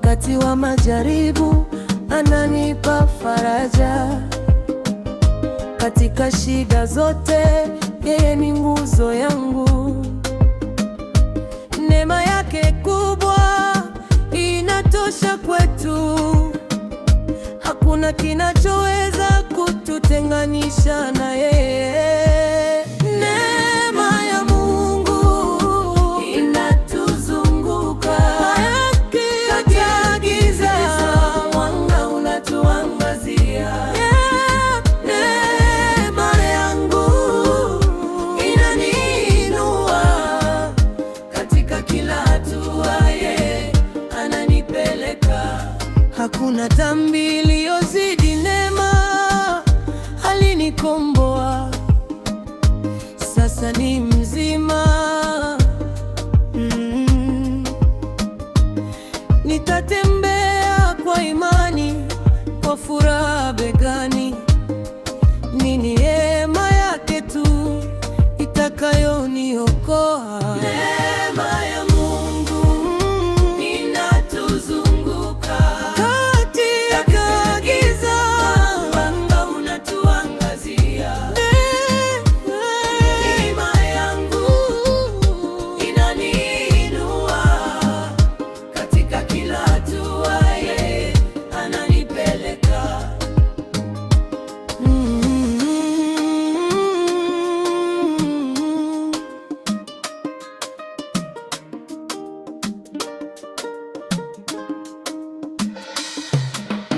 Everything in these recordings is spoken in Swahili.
wakati wa majaribu ananipa faraja. Katika shida zote yeye ni nguzo yangu. Neema yake kubwa inatosha kwetu. Hakuna kinachoweza kututenganisha na yeye. Neema ya Mungu inatuzunguka. Katika giza mwanga unatuangazia. Neema yangu inaniinua. Katika kila hatua yeye ananipeleka. Hakuna dhambi iliyozidi neema. Alinikomboa, sasa ni mzima. Nitatembea kwa imani, kwa furaha begani. Ni neema yake tu itakayoniokoa. Neema ya Mungu inatuzunguka. Katika giza mwanga unatuangazia. Neema yangu inaniinua. Katika kila hatua yeye ananipeleka.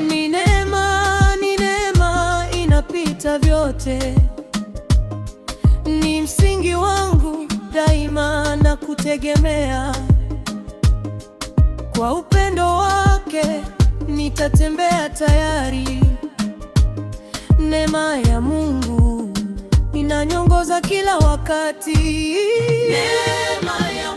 Ni neema inapita vyote. Ni msingi wangu daima na kutegemea. Kwa upendo wake nitatembea tayari. Neema ya Mungu inaniongoza kila wakati. Neema ya